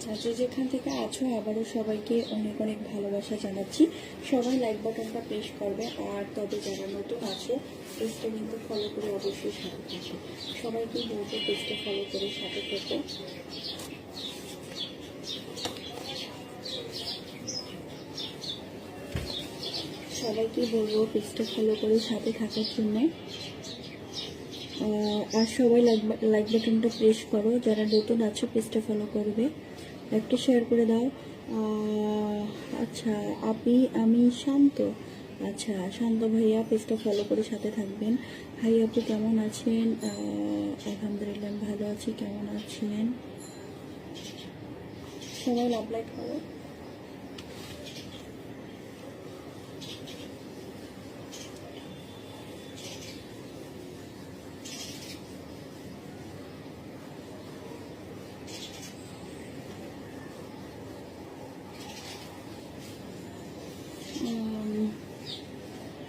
আচ্ছা, যে যেখান থেকে আছো আবারও সবাইকে অনেক অনেক ভালোবাসা জানাচ্ছি। সবাই লাইক বাটনটা প্রেস করবে, আর তবে যারা নতুন আছো পেজটা কিন্তু ফলো করে অবশ্যই সাথে থাকো। সবাইকে বলবো পেজটা ফলো করে সাথে থাকো। সবাইকে বলবো পেজটা ফলো করে সাথে থাকার জন্য। আর সবাই লাইক বাটনটা প্রেস করো, যারা নতুন আছো পেজটা ফলো করবে, একটা শেয়ার করে দাও। আচ্ছা আমি শান্ত। আচ্ছা শান্ত ভাইয়া পেজটা ফলো করে সাথে থাকবেন। ভাই আপু কেমন আছেন? আলহামদুলিল্লাহ ভালো আছি, কেমন আছেন? সবাই লাভ লাইক করো।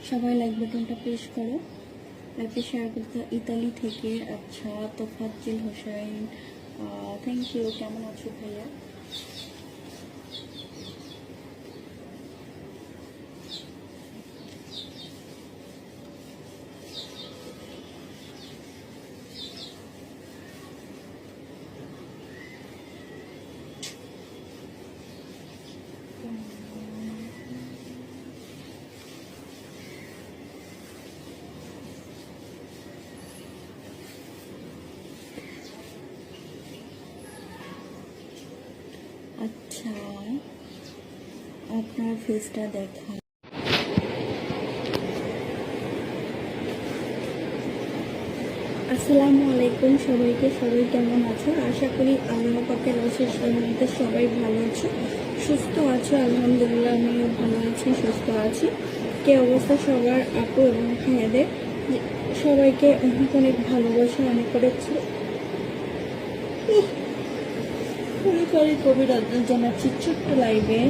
সবাই লাইক বাটনটা প্রেস করো, লাইভে শেয়ার করতে। ইতালি থেকে আচ্ছা তোফাজ্জল হোসেন, থ্যাংক ইউ। কেমন আছো ভাইয়া? আচ্ছা আপনার ফেসটা দেখা। আসসালামু আলাইকুম সবাইকে। সবাই কেমন আছো? আশা করি আল্লাহ পাকের অশেষ রহমতে সবাই ভালো আছো, সুস্থ আছো। আলহামদুলিল্লাহ আমিও ভালো আছি, সুস্থ আছি। কে অবস্থা সবার আপু এবং ভাইয়াদের? সবাইকে অনেক অনেক ভালোবাসা, অনেক করেছি অভিনন্দন জানাচ্ছি ছোট্ট লাইভে।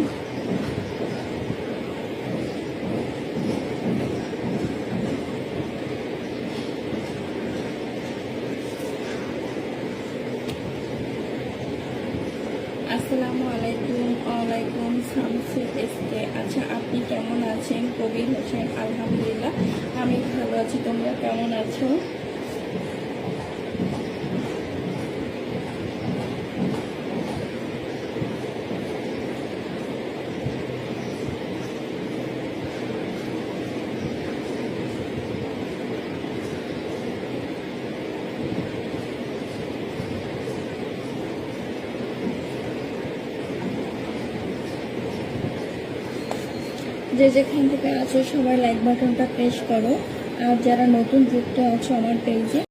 আসসালামু আলাইকুম। ওয়ালাইকুম শামসুল এসকে। আচ্ছা আপনি কেমন আছেন? কবির হোসেন, আলহামদুলিল্লাহ আমি ভালো আছি, তোমরা কেমন আছো? যে যেখান থেকে আছো সবাই লাইক বাটনটা প্রেস করো, আর যারা নতুন যুক্ত আছো আমার পেজে